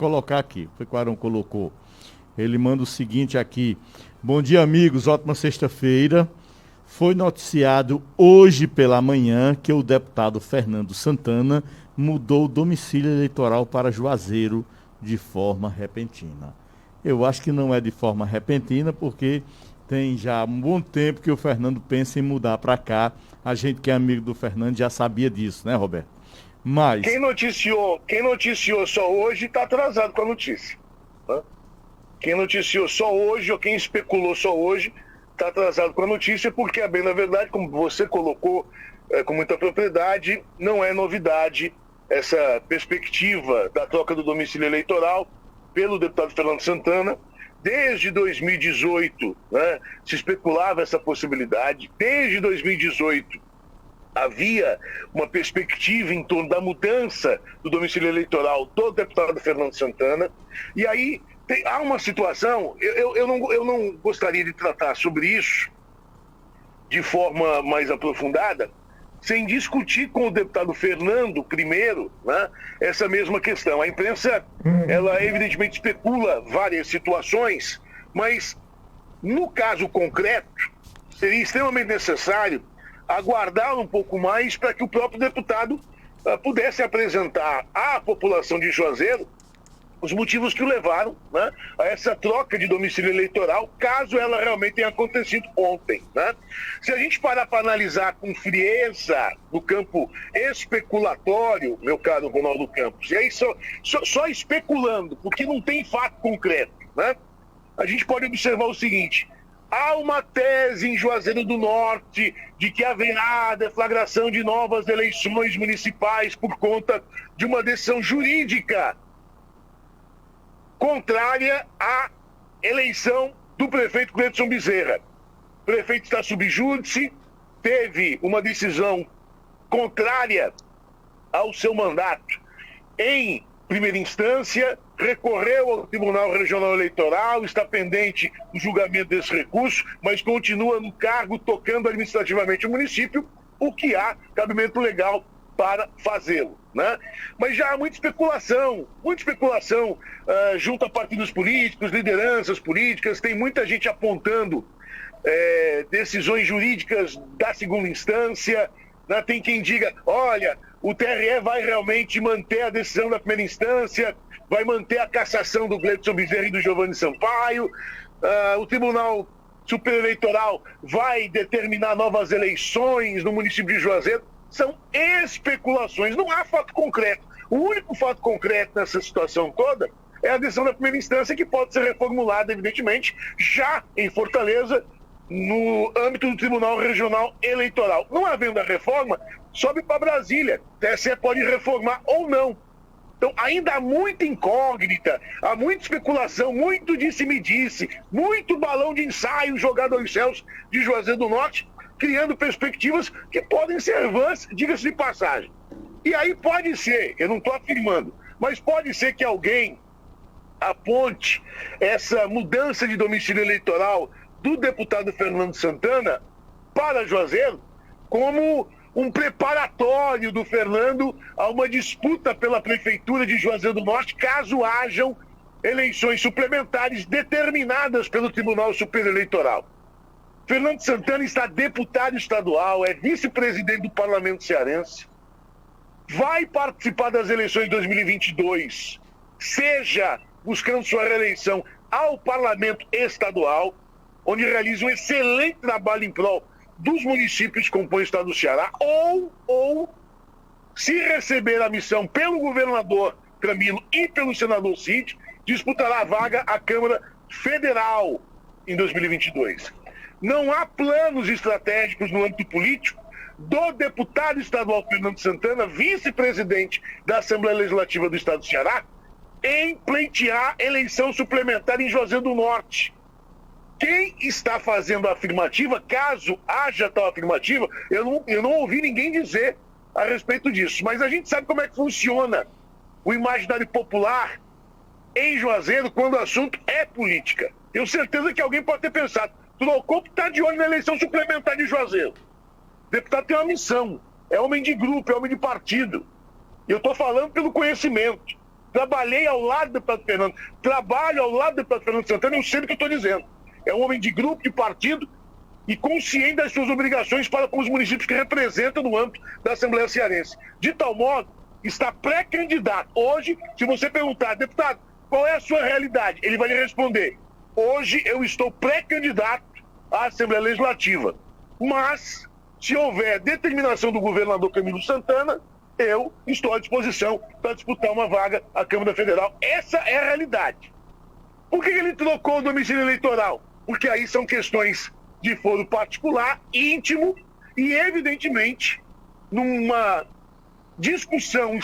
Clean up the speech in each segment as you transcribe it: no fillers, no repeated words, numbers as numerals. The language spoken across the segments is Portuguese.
colocar aqui. Foi que o Arão colocou. Ele manda o seguinte aqui. Bom dia, amigos. Ótima sexta-feira. Foi noticiado hoje pela manhã que o deputado Fernando Santana mudou o domicílio eleitoral para Juazeiro de forma repentina. Eu acho que não é de forma repentina, porque tem já um bom tempo que o Fernando pensa em mudar para cá. A gente que é amigo do Fernando já sabia disso, né, Roberto? Mas Quem noticiou só hoje está atrasado com a notícia. Né? Quem noticiou só hoje ou quem especulou só hoje está atrasado com a notícia, porque, bem na verdade, como você colocou com muita propriedade, não é novidade essa perspectiva da troca do domicílio eleitoral pelo deputado Fernando Santana. Desde 2018, né, se especulava essa possibilidade. Desde 2018 havia uma perspectiva em torno da mudança do domicílio eleitoral do deputado Fernando Santana. E aí há uma situação, eu não gostaria de tratar sobre isso de forma mais aprofundada, sem discutir com o deputado Fernando primeiro, né, essa mesma questão. A imprensa, ela evidentemente especula várias situações, mas no caso concreto, seria extremamente necessário aguardar um pouco mais para que o próprio deputado pudesse apresentar à população de Juazeiro os motivos que o levaram, né, a essa troca de domicílio eleitoral, caso ela realmente tenha acontecido ontem. Né? Se a gente parar para analisar com frieza no campo especulatório, meu caro Ronaldo Campos, e aí só especulando, porque não tem fato concreto, né? A gente pode observar o seguinte: há uma tese em Juazeiro do Norte de que haverá deflagração de novas eleições municipais por conta de uma decisão jurídica contrária à eleição do prefeito Cleiton Bezerra. O prefeito está sub júdice, teve uma decisão contrária ao seu mandato em primeira instância, recorreu ao Tribunal Regional Eleitoral, está pendente o julgamento desse recurso, mas continua no cargo tocando administrativamente o município, o que há cabimento legal para fazê-lo. Né? Mas já há muita especulação junto a partidos políticos, lideranças políticas, tem muita gente apontando decisões jurídicas da segunda instância, né? Tem quem diga, olha, o TRE vai realmente manter a decisão da primeira instância, vai manter a cassação do Gleidson Bezerra e do Giovanni Sampaio, o Tribunal Superior Eleitoral vai determinar novas eleições no município de Juazeiro. São especulações, não há fato concreto. O único fato concreto nessa situação toda é a decisão da primeira instância, que pode ser reformulada, evidentemente, já em Fortaleza, no âmbito do Tribunal Regional Eleitoral. Não havendo a reforma, sobe para Brasília. O TSE pode reformar ou não. Então, ainda há muita incógnita, há muita especulação, muito disse-me-disse, muito balão de ensaio jogado aos céus de Juazeiro do Norte, criando perspectivas que podem ser vãs, diga-se de passagem. E aí pode ser, eu não estou afirmando, mas pode ser que alguém aponte essa mudança de domicílio eleitoral do deputado Fernando Santana para Juazeiro como um preparatório do Fernando a uma disputa pela prefeitura de Juazeiro do Norte, caso hajam eleições suplementares determinadas pelo Tribunal Superior Eleitoral. Fernando Santana está deputado estadual, é vice-presidente do Parlamento Cearense, vai participar das eleições de 2022, seja buscando sua reeleição ao Parlamento Estadual, onde realiza um excelente trabalho em prol dos municípios que compõem o estado do Ceará, ou se receber a missão pelo governador Camilo e pelo senador Cid, disputará a vaga à Câmara Federal em 2022. Não há planos estratégicos no âmbito político do deputado estadual Fernando Santana, vice-presidente da Assembleia Legislativa do Estado do Ceará, em pleitear eleição suplementar em Juazeiro do Norte. Quem está fazendo a afirmativa, caso haja tal afirmativa, eu não ouvi ninguém dizer a respeito disso, mas a gente sabe como é que funciona o imaginário popular em Juazeiro quando o assunto é política. Tenho certeza que alguém pode ter pensado, trocou que está de olho na eleição suplementar de Juazeiro. O deputado tem uma missão, é homem de grupo, é homem de partido. E eu estou falando pelo conhecimento. trabalhei ao lado do deputado Fernando, trabalho ao lado do deputado Fernando Santana, eu sei o que eu estou dizendo. É um homem de grupo, de partido e consciente das suas obrigações para com os municípios que representa no âmbito da Assembleia Cearense. De tal modo, está pré-candidato. Hoje, se você perguntar, deputado, qual é a sua realidade? Ele vai lhe responder, hoje eu estou pré-candidato à Assembleia Legislativa. Mas, se houver determinação do governador Camilo Santana, eu estou à disposição para disputar uma vaga à Câmara Federal. Essa é a realidade. Por que ele trocou o domicílio eleitoral? Porque aí são questões de foro particular, íntimo e, evidentemente, numa discussão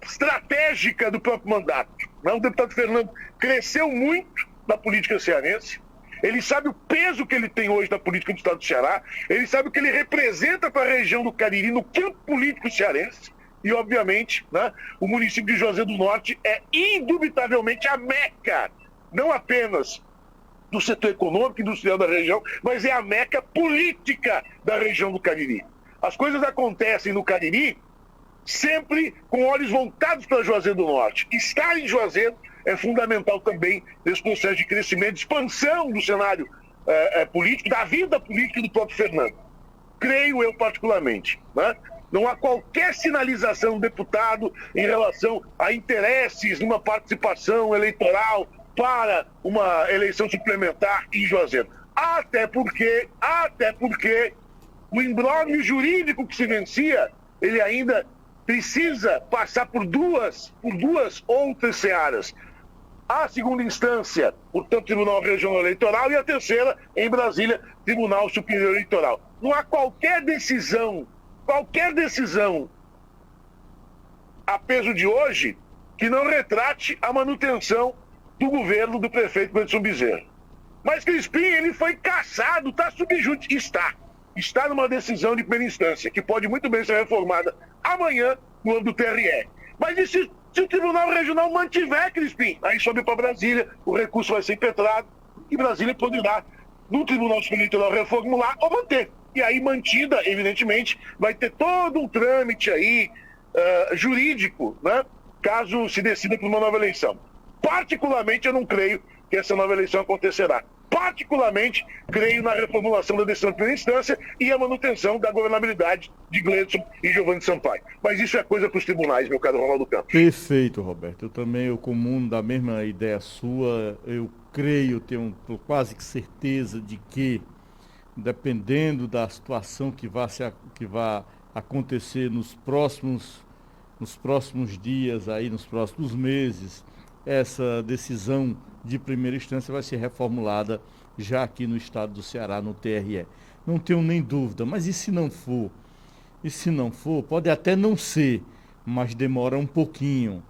estratégica do próprio mandato. O deputado Fernando cresceu muito na política cearense, ele sabe o peso que ele tem hoje na política do estado do Ceará, ele sabe o que ele representa para a região do Cariri no campo político cearense e, obviamente, o município de Juazeiro do Norte é indubitavelmente a meca, não apenas do setor econômico e industrial da região, mas é a meca política da região do Cariri. As coisas acontecem no Cariri sempre com olhos voltados para Juazeiro do Norte. Estar em Juazeiro é fundamental também nesse processo de crescimento, de expansão do cenário político, da vida política do próprio Fernando. Creio eu particularmente. Não há qualquer sinalização do deputado em relação a interesses numa participação eleitoral para uma eleição suplementar em Juazeiro. Até porque o imbróglio jurídico que se vencia, ele ainda precisa passar por duas outras searas. A segunda instância, portanto, Tribunal Regional Eleitoral, e a terceira, em Brasília, Tribunal Superior Eleitoral. Não há qualquer decisão a peso de hoje que não retrate a manutenção do governo do prefeito Gleidson Bezerra. Mas Crispim, ele foi cassado, está subjúdice, está numa decisão de primeira instância, que pode muito bem ser reformada amanhã no âmbito do TRE. Mas e se o Tribunal Regional mantiver, Crispim? Aí sobe para Brasília, o recurso vai ser impetrado e Brasília poderá, no Tribunal Superior Eleitoral, reformular ou manter. E aí, mantida, evidentemente, vai ter todo um trâmite aí jurídico, caso se decida por uma nova eleição. Particularmente, eu não creio que essa nova eleição acontecerá. Particularmente, creio na reformulação da decisão de primeira instância e a manutenção da governabilidade de Gleidson e Giovanni Sampaio. Mas isso é coisa para os tribunais, meu caro Ronaldo Campos. Perfeito, Roberto. Eu também comungo da mesma ideia sua. Eu creio, tenho quase que certeza de que, dependendo da situação que vai acontecer nos próximos dias, aí, nos próximos meses, essa decisão de primeira instância vai ser reformulada já aqui no estado do Ceará, no TRE. Não tenho nem dúvida, mas e se não for? E se não for, pode até não ser, mas demora um pouquinho.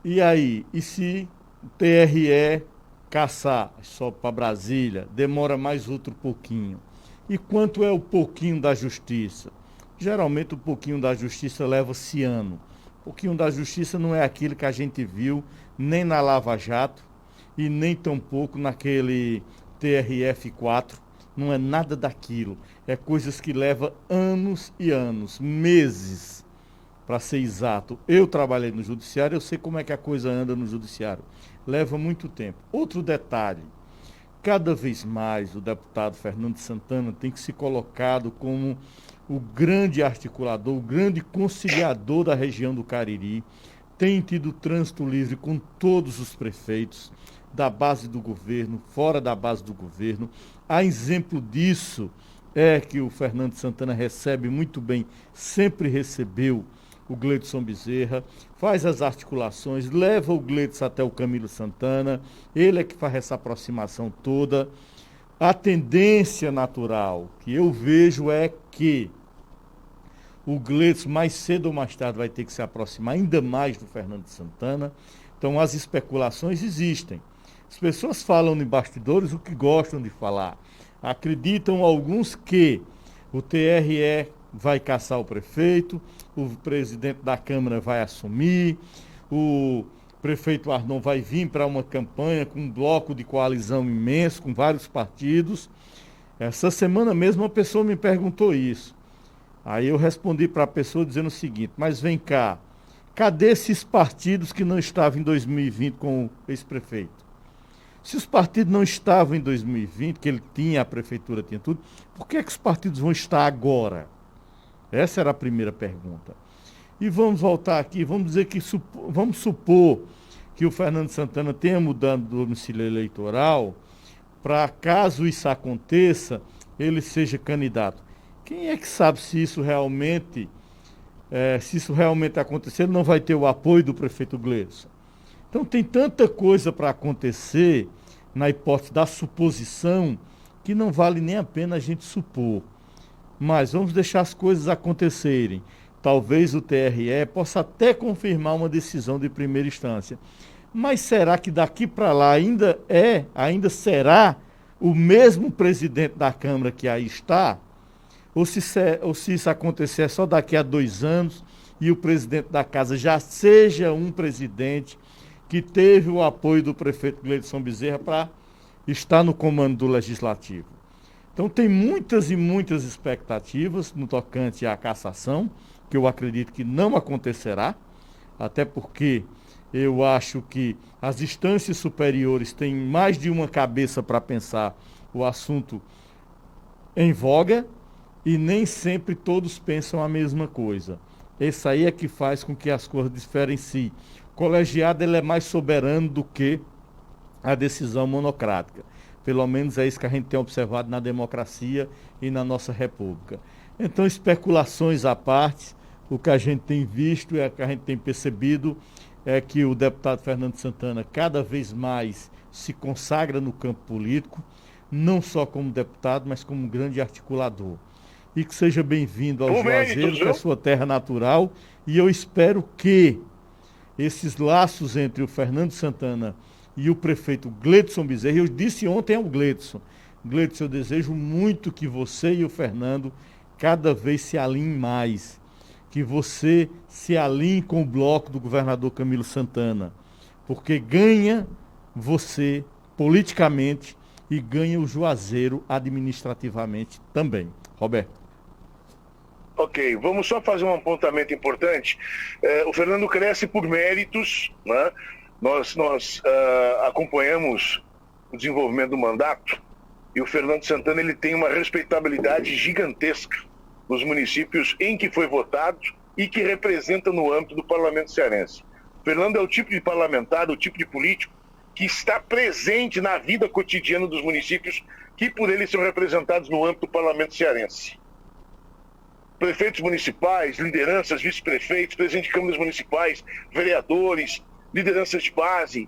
E aí, e se o TRE caçar só para Brasília, demora mais outro pouquinho? E quanto é o pouquinho da justiça? Geralmente o pouquinho da justiça leva-se ano. O pouquinho da justiça não é aquilo que a gente viu nem na Lava Jato e nem tampouco naquele TRF4. Não é nada daquilo. É coisas que levam anos e anos, meses, para ser exato. Eu trabalhei no judiciário, eu sei como é que a coisa anda no judiciário. Leva muito tempo. Outro detalhe, cada vez mais o deputado Fernando Santana tem que ser colocado como o grande articulador, o grande conciliador da região do Cariri. Tem tido trânsito livre com todos os prefeitos, da base do governo, fora da base do governo. A exemplo disso é que o Fernando Santana recebe muito bem, sempre recebeu o Gleidson Bezerra, faz as articulações, leva o Gleidson até o Camilo Santana, ele é que faz essa aproximação toda. A tendência natural que eu vejo é que o Gleidson, mais cedo ou mais tarde, vai ter que se aproximar ainda mais do Fernando Santana. Então, as especulações existem. As pessoas falam em bastidores o que gostam de falar. Acreditam alguns que o TRE vai caçar o prefeito, o presidente da Câmara vai assumir, o prefeito Arnon vai vir para uma campanha com um bloco de coalizão imenso, com vários partidos. Essa semana mesmo uma pessoa me perguntou isso. Aí eu respondi para a pessoa dizendo o seguinte: mas vem cá, cadê esses partidos que não estavam em 2020 com o ex-prefeito? Se os partidos não estavam em 2020, que ele tinha, a prefeitura tinha tudo, por que é que os partidos vão estar agora? Essa era a primeira pergunta. E vamos voltar aqui, vamos dizer que, vamos supor que o Fernando Santana tenha mudado do domicílio eleitoral, para caso isso aconteça, ele seja candidato. Quem é que sabe se isso realmente acontecer, ele não vai ter o apoio do prefeito Gleidson. Então tem tanta coisa para acontecer, na hipótese da suposição, que não vale nem a pena a gente supor. Mas vamos deixar as coisas acontecerem. Talvez o TRE possa até confirmar uma decisão de primeira instância. Mas será que daqui para lá ainda será o mesmo presidente da Câmara que aí está? Ou se isso acontecer só daqui a 2 anos e o presidente da casa já seja um presidente que teve o apoio do prefeito Gleidson Bezerra para estar no comando do Legislativo. Então tem muitas e muitas expectativas no tocante à cassação, que eu acredito que não acontecerá, até porque eu acho que as instâncias superiores têm mais de uma cabeça para pensar o assunto em voga e nem sempre todos pensam a mesma coisa. Esse aí é que faz com que as coisas diferenciem. O colegiado ele é mais soberano do que a decisão monocrática. Pelo menos é isso que a gente tem observado na democracia e na nossa república. Então, especulações à parte, o que a gente tem visto e o que a gente tem percebido é que o deputado Fernando Santana cada vez mais se consagra no campo político, não só como deputado, mas como um grande articulador. E que seja bem-vindo ao Juazeiro, que é a sua terra natural, e eu espero que esses laços entre o Fernando Santana e o prefeito Gleidson Bezerra, eu disse ontem ao Gleidson, eu desejo muito que você e o Fernando cada vez se alinhem mais, que você se alinhe com o bloco do governador Camilo Santana, porque ganha você politicamente e ganha o Juazeiro administrativamente também. Roberto. Ok, vamos só fazer um apontamento importante. O Fernando cresce por méritos, né? Nós acompanhamos o desenvolvimento do mandato e o Fernando Santana ele tem uma respeitabilidade gigantesca nos municípios em que foi votado e que representa no âmbito do parlamento cearense. O Fernando é o tipo de parlamentar, o tipo de político que está presente na vida cotidiana dos municípios que por ele são representados no âmbito do parlamento cearense. Prefeitos municipais, lideranças, vice-prefeitos, presidentes de câmaras municipais, vereadores, lideranças de base,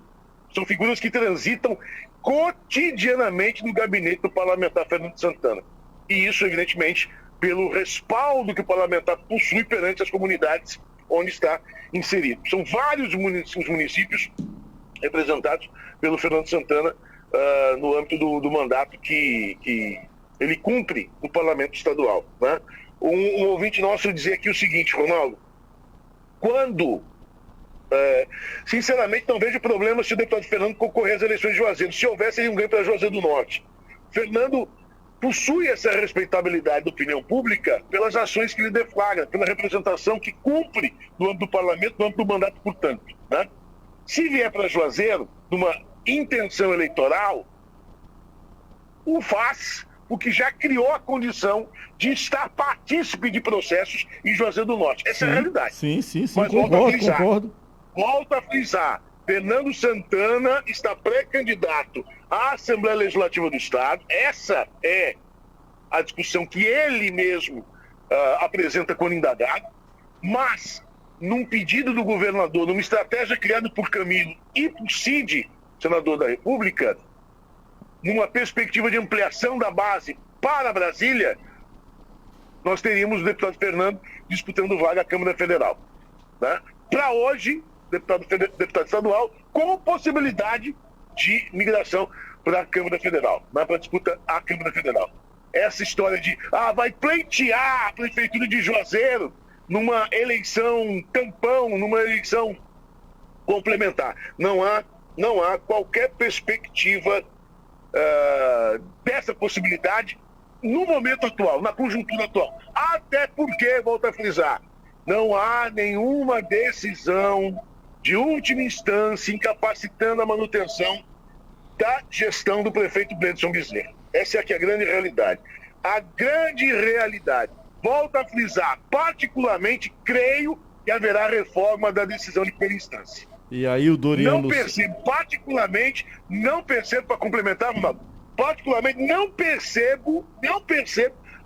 são figuras que transitam cotidianamente no gabinete do parlamentar Fernando Santana. E isso, evidentemente, pelo respaldo que o parlamentar possui perante as comunidades onde está inserido. São vários os municípios representados pelo Fernando Santana no âmbito do mandato que ele cumpre no parlamento estadual, né? Um ouvinte nosso dizia aqui o seguinte, Ronaldo, sinceramente não vejo problema se o deputado Fernando concorrer às eleições de Juazeiro. Se houvesse, seria um ganho para Juazeiro do Norte. Fernando possui essa respeitabilidade da opinião pública pelas ações que ele deflagra, pela representação que cumpre no âmbito do parlamento, no âmbito do mandato, portanto, né? Se vier para Juazeiro, numa intenção eleitoral, o faz, porque já criou a condição de estar partícipe de processos em Juazeiro do Norte. Essa é a realidade. Sim, mas concordo. Volto a frisar. Fernando Santana está pré-candidato à Assembleia Legislativa do Estado. Essa é a discussão que ele mesmo apresenta quando indagado. Mas, num pedido do governador, numa estratégia criada por Camilo e por Cid, senador da República, numa perspectiva de ampliação da base para Brasília, nós teríamos o deputado Fernando disputando vaga à Câmara Federal. Né? Para hoje, deputado estadual, com possibilidade de migração para a Câmara Federal, né? Para disputa à Câmara Federal. Essa história de, vai pleitear a Prefeitura de Juazeiro numa eleição tampão, numa eleição complementar. Não há qualquer perspectiva dessa possibilidade no momento atual, na conjuntura atual. Até porque, volto a frisar, não há nenhuma decisão de última instância incapacitando a manutenção da gestão do prefeito Gleidson Bezerra. Essa é aqui a grande realidade. A grande realidade. Volto a frisar, particularmente, creio que haverá reforma da decisão de primeira instância. E aí o Doriano... Não percebo, particularmente, não percebo, para complementar, particularmente, não percebo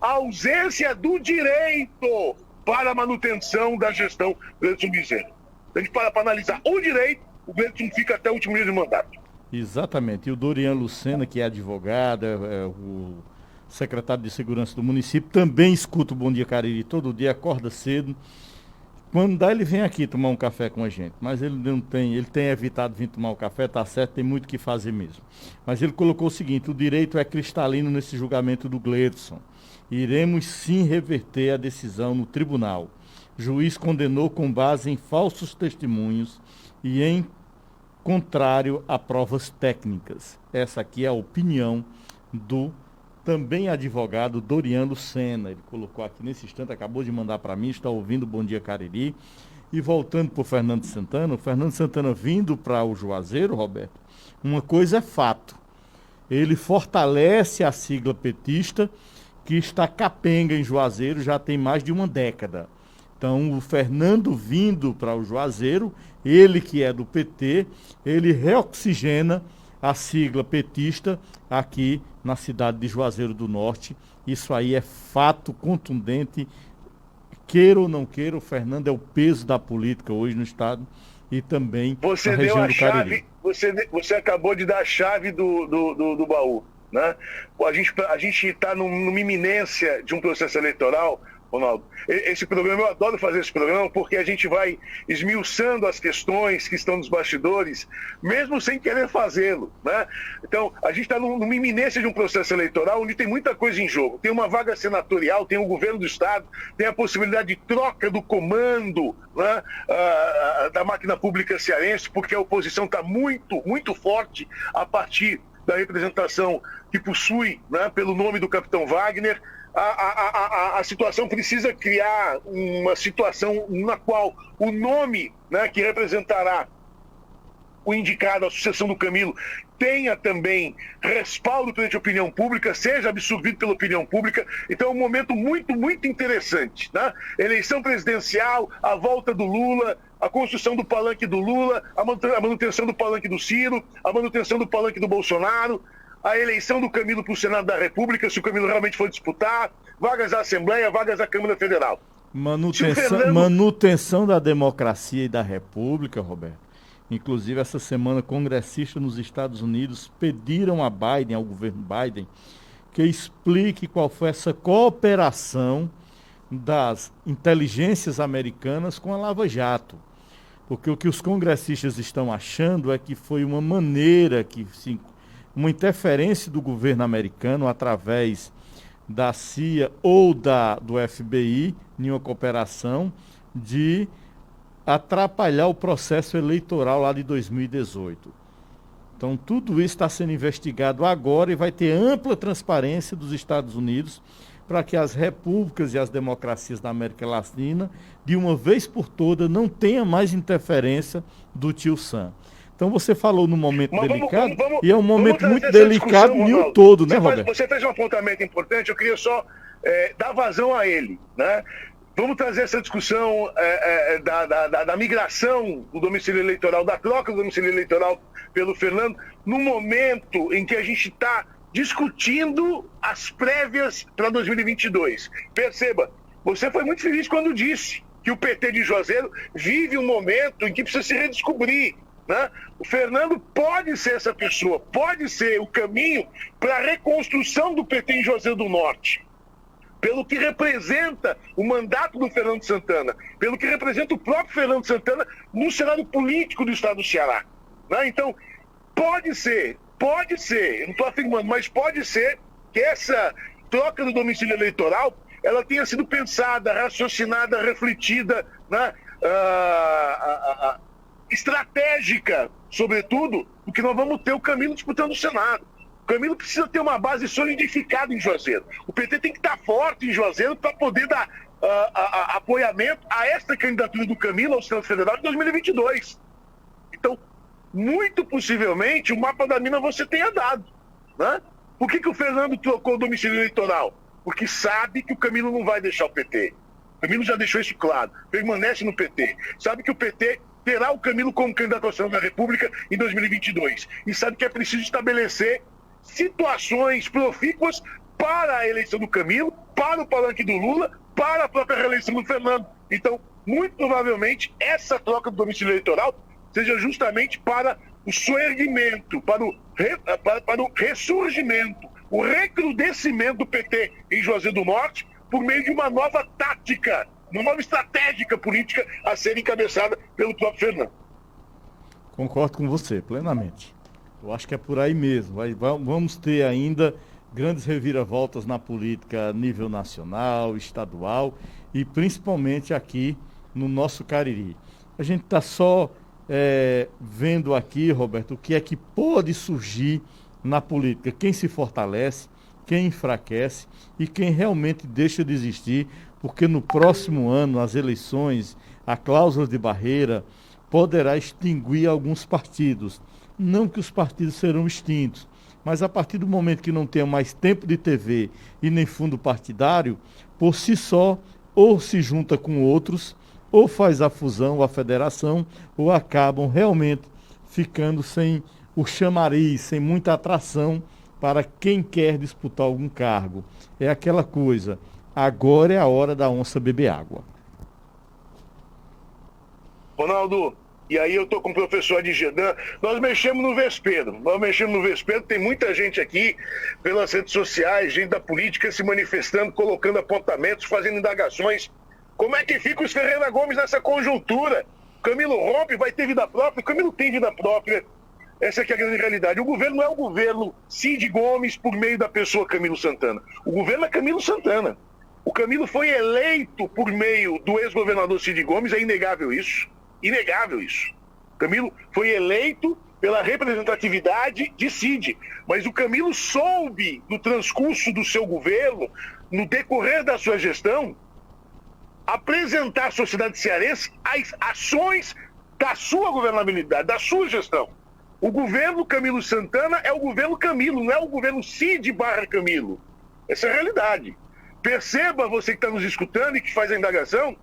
a ausência do direito para a manutenção da gestão Gleidson Bezerra. A gente para analisar o direito, o Gleidson fica até o último dia de mandato. Exatamente. E o Doriano Lucena, que é advogado, é o secretário de Segurança do município, também escuta o Bom Dia Cariri todo dia, acorda cedo. Quando dá, ele vem aqui tomar um café com a gente. Mas ele tem evitado vir tomar o café, tá certo, tem muito o que fazer mesmo. Mas ele colocou o seguinte: o direito é cristalino nesse julgamento do Gleidson. Iremos sim reverter a decisão no tribunal. Juiz condenou com base em falsos testemunhos e em contrário a provas técnicas. Essa aqui é a opinião do também advogado Doriano Lucena. Ele colocou aqui nesse instante, acabou de mandar para mim, está ouvindo o Bom Dia Cariri. E voltando para o Fernando Santana vindo para o Juazeiro, Roberto, uma coisa é fato. Ele fortalece a sigla petista, que está capenga em Juazeiro já tem mais de uma década. Então, o Fernando vindo para o Juazeiro, ele que é do PT, ele reoxigena a sigla petista aqui na cidade de Juazeiro do Norte. Isso aí é fato contundente. Queira ou não queira, o Fernando é o peso da política hoje no estado e também na região do Cariri. Você acabou de dar a chave do baú, né? A gente está numa iminência de um processo eleitoral, Ronaldo. Esse programa, eu adoro fazer esse programa porque a gente vai esmiuçando as questões que estão nos bastidores, mesmo sem querer fazê-lo, né? Então, a gente está numa iminência de um processo eleitoral onde tem muita coisa em jogo. Tem uma vaga senatorial, tem o governo do estado, tem a possibilidade de troca do comando, né, da máquina pública cearense, porque a oposição está muito, muito forte a partir da representação que possui, né, pelo nome do capitão Wagner. A situação precisa criar uma situação na qual o nome, né, que representará o indicado à sucessão do Camilo tenha também respaldo perante a opinião pública, seja absorvido pela opinião pública. Então é um momento muito, muito interessante, né? Eleição presidencial, a volta do Lula, a construção do palanque do Lula, a manutenção do palanque do Ciro, a manutenção do palanque do Bolsonaro, a eleição do Camilo para o Senado da República, se o Camilo realmente for disputar, vagas da Assembleia, vagas da Câmara Federal. Manutenção da democracia e da República, Roberto. Inclusive, essa semana, congressistas nos Estados Unidos pediram a Biden, ao governo Biden, que explique qual foi essa cooperação das inteligências americanas com a Lava Jato. Porque o que os congressistas estão achando é que foi uma maneira uma interferência do governo americano através da CIA ou do FBI em uma cooperação de atrapalhar o processo eleitoral lá de 2018. Então, tudo isso está sendo investigado agora e vai ter ampla transparência dos Estados Unidos para que as repúblicas e as democracias da América Latina, de uma vez por todas, não tenha mais interferência do tio Sam. Então você falou num momento delicado, e é um momento muito delicado no todo, né, Roberto? Você fez um apontamento importante, eu queria só dar vazão a ele, né? Vamos trazer essa discussão da migração do domicílio eleitoral, da troca do domicílio eleitoral pelo Fernando, no momento em que a gente está discutindo as prévias para 2022. Perceba, você foi muito feliz quando disse que o PT de Juazeiro vive um momento em que precisa se redescobrir, né? O Fernando pode ser essa pessoa, pode ser o caminho para a reconstrução do PT em Juazeiro do Norte, pelo que representa o mandato do Fernando Santana, pelo que representa o próprio Fernando Santana no cenário político do estado do Ceará, né? Então, pode ser, eu não estou afirmando, mas pode ser que essa troca do domicílio eleitoral ela tenha sido pensada, raciocinada, refletida, né? Estratégica, sobretudo, porque nós vamos ter o Camilo disputando o Senado. O Camilo precisa ter uma base solidificada em Juazeiro. O PT tem que estar forte em Juazeiro para poder dar apoiamento a esta candidatura do Camilo ao Senado Federal de 2022. Então, muito possivelmente, o mapa da mina você tenha dado, né? Por que o Fernando trocou o domicílio eleitoral? Porque sabe que o Camilo não vai deixar o PT. O Camilo já deixou isso claro. Permanece no PT. Sabe que o PT terá o Camilo como candidato ao Senado da República em 2022. E sabe que é preciso estabelecer situações profícuas para a eleição do Camilo, para o palanque do Lula, para a própria reeleição do Fernando. Então, muito provavelmente, essa troca do domicílio eleitoral seja justamente para o soerguimento, para o ressurgimento, o recrudescimento do PT em Juazeiro do Norte, por meio de uma nova tática, uma nova estratégia política a ser encabeçada pelo próprio Fernando. Concordo com você, plenamente. Eu acho que é por aí mesmo. Vamos ter ainda grandes reviravoltas na política a nível nacional, estadual e principalmente aqui no nosso Cariri. A gente está só vendo aqui, Roberto, o que é que pode surgir na política. Quem se fortalece, quem enfraquece e quem realmente deixa de existir, porque no próximo ano, as eleições, a cláusula de barreira poderá extinguir alguns partidos. Não que os partidos serão extintos, mas a partir do momento que não tenha mais tempo de TV e nem fundo partidário, por si só, ou se junta com outros, ou faz a fusão, a federação, ou acabam realmente ficando sem o chamariz, sem muita atração para quem quer disputar algum cargo. É aquela coisa, agora é a hora da onça beber água. Ronaldo, e aí eu tô com o professor Adigedan, nós mexemos no vespeiro, tem muita gente aqui pelas redes sociais, gente da política se manifestando, colocando apontamentos, fazendo indagações. Como é que fica os Ferreira Gomes nessa conjuntura? Camilo rompe, vai ter vida própria? O Camilo tem vida própria. Essa é que é a grande realidade. O governo não é o governo Cid Gomes por meio da pessoa Camilo Santana. O governo é Camilo Santana. O Camilo foi eleito por meio do ex-governador Cid Gomes, é inegável isso. Inegável isso. O Camilo foi eleito pela representatividade de Cid. Mas o Camilo soube, no transcurso do seu governo, no decorrer da sua gestão, apresentar à sociedade cearense as ações da sua governabilidade, da sua gestão. O governo Camilo Santana é o governo Camilo, não é o governo Cid / Camilo. Essa é a realidade. Perceba, você que está nos escutando e que faz a indagação,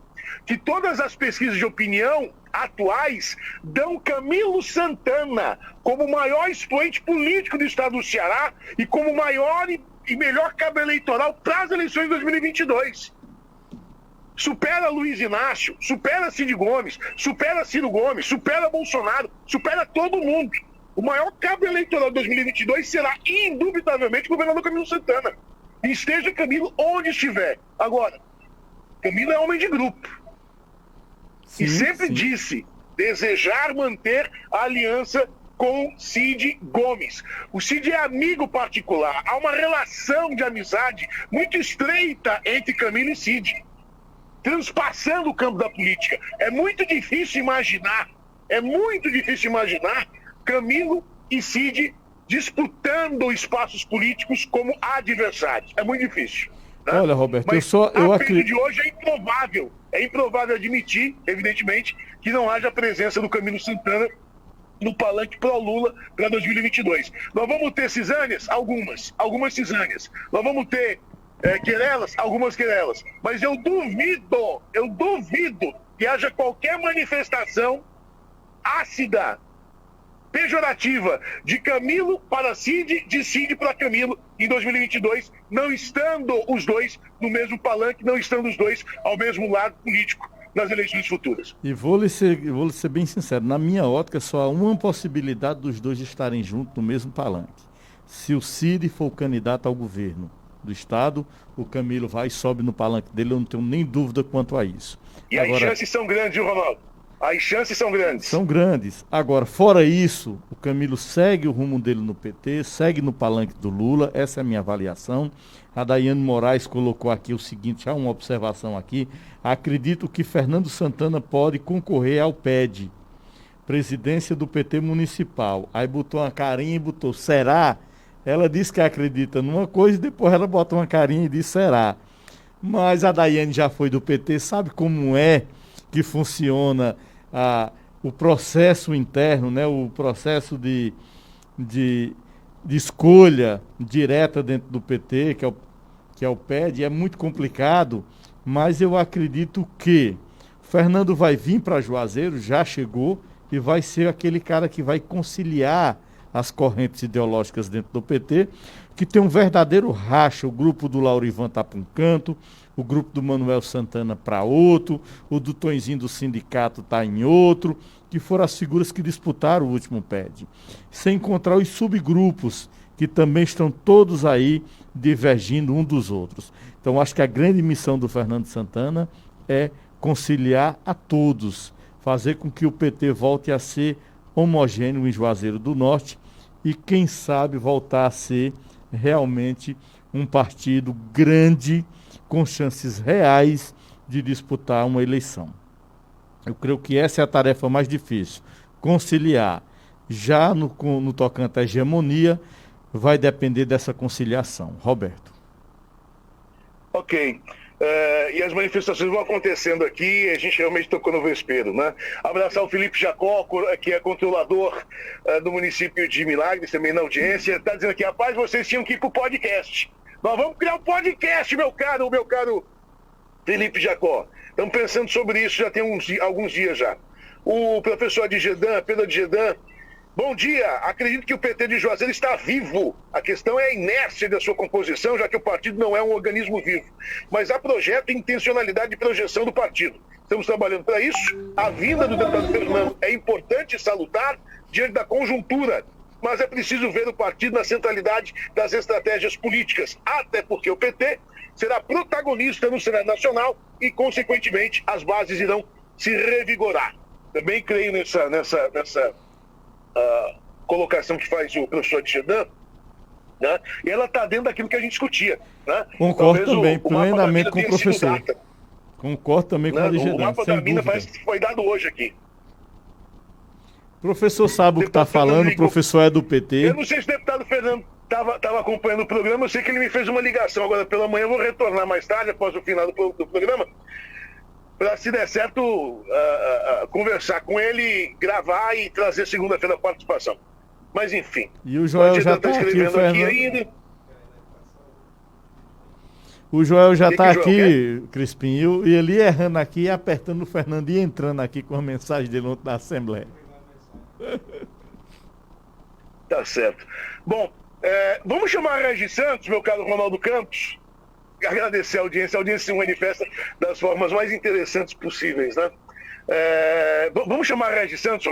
que todas as pesquisas de opinião atuais dão Camilo Santana como o maior expoente político do estado do Ceará e como o maior e melhor cabo eleitoral para as eleições de 2022. Supera Luiz Inácio, supera Cid Gomes, supera Ciro Gomes, supera Bolsonaro, supera todo mundo. O maior cabo eleitoral de 2022 será, indubitavelmente, o governador Camilo Santana. E esteja Camilo onde estiver. Agora, Camilo é homem de grupo. Sim, e sempre sim. disse desejar manter a aliança com Cid Gomes. O Cid é amigo particular. Há uma relação de amizade muito estreita entre Camilo e Cid, transpassando o campo da política. É muito difícil imaginar Camilo e Cid disputando espaços políticos como adversários. É muito difícil. Né? Olha, Roberto, mas eu a acredito de hoje é improvável. É improvável admitir, evidentemente, que não haja a presença do Camilo Santana no palanque pró-Lula para 2022. Nós vamos ter cisâneas? Algumas cisâneas. Nós vamos ter querelas? Algumas querelas. Mas eu duvido que haja qualquer manifestação ácida, pejorativa, de Camilo para Cid, de Cid para Camilo em 2022, não estando os dois no mesmo palanque, não estando os dois ao mesmo lado político nas eleições futuras. E vou lhe ser bem sincero, na minha ótica só há uma possibilidade dos dois estarem juntos no mesmo palanque. Se o Cid for o candidato ao governo do estado, o Camilo vai e sobe no palanque dele, eu não tenho nem dúvida quanto a isso. E as chances são grandes, viu, Ronaldo? As chances são grandes. São grandes. Agora, fora isso, o Camilo segue o rumo dele no PT, segue no palanque do Lula, essa é a minha avaliação. A Daiane Moraes colocou aqui o seguinte, há uma observação aqui, acredito que Fernando Santana pode concorrer ao PED, presidência do PT municipal. Aí botou uma carinha e botou, será? Ela disse que acredita numa coisa e depois ela bota uma carinha e diz, será? Mas a Daiane já foi do PT, sabe como é que funciona o processo interno, né? O processo de, de escolha direta dentro do PT, que é o PED, é muito complicado, mas eu acredito que Fernando vai vir para Juazeiro, já chegou, e vai ser aquele cara que vai conciliar as correntes ideológicas dentro do PT, que tem um verdadeiro racha. O grupo do Laurivan está para um canto, o grupo do Manuel Santana para outro, o do Tonzinho do sindicato está em outro, que foram as figuras que disputaram o último PED. Sem encontrar os subgrupos, que também estão todos aí divergindo um dos outros. Então, acho que a grande missão do Fernando Santana é conciliar a todos, fazer com que o PT volte a ser homogêneo em Juazeiro do Norte e, quem sabe, voltar a ser realmente um partido grande, com chances reais de disputar uma eleição. Eu creio que essa é a tarefa mais difícil, conciliar. Já no tocante à hegemonia, vai depender dessa conciliação. Roberto. Ok. E as manifestações vão acontecendo aqui, a gente realmente tocou no vespeiro, né? Abraçar o Felipe Jacó, que é controlador do município de Milagres, também na audiência, está dizendo aqui: rapaz, vocês tinham que ir para o podcast. Nós vamos criar um podcast, meu caro Felipe Jacó. Estamos pensando sobre isso já tem alguns dias já. O professor Adjedan, Pedro Adjedan: bom dia, acredito que o PT de Juazeiro está vivo. A questão é a inércia da sua composição, já que o partido não é um organismo vivo. Mas há projeto e intencionalidade de projeção do partido. Estamos trabalhando para isso. A vinda do deputado Fernando é importante e salutar diante da conjuntura, mas é preciso ver o partido na centralidade das estratégias políticas, até porque o PT será protagonista no cenário nacional e, consequentemente, as bases irão se revigorar. Também creio nessa colocação que faz o professor Adjedan, né? E ela está dentro daquilo que a gente discutia, né? Concordo também, plenamente com o professor. Concordo também com o Adjedan. O mapa da mina parece que foi dado hoje aqui. O professor sabe o que está falando, o professor é do PT. Eu não sei se o deputado Fernando estava acompanhando o programa, eu sei que ele me fez uma ligação agora pela manhã, eu vou retornar mais tarde, após o final do programa, para, se der certo, conversar com ele, gravar e trazer segunda-feira a participação. Mas, enfim. E o Joel já está aqui, o Fernando... ainda. O Joel já está aqui, Crispim, e ele errando aqui, apertando o Fernando e entrando aqui com a mensagem dele ontem na Assembleia. Tá certo. Bom, vamos chamar a Regi Santos, meu caro Ronaldo Campos, agradecer a audiência se manifesta das formas mais interessantes possíveis, né? Vamos chamar a Regi Santos.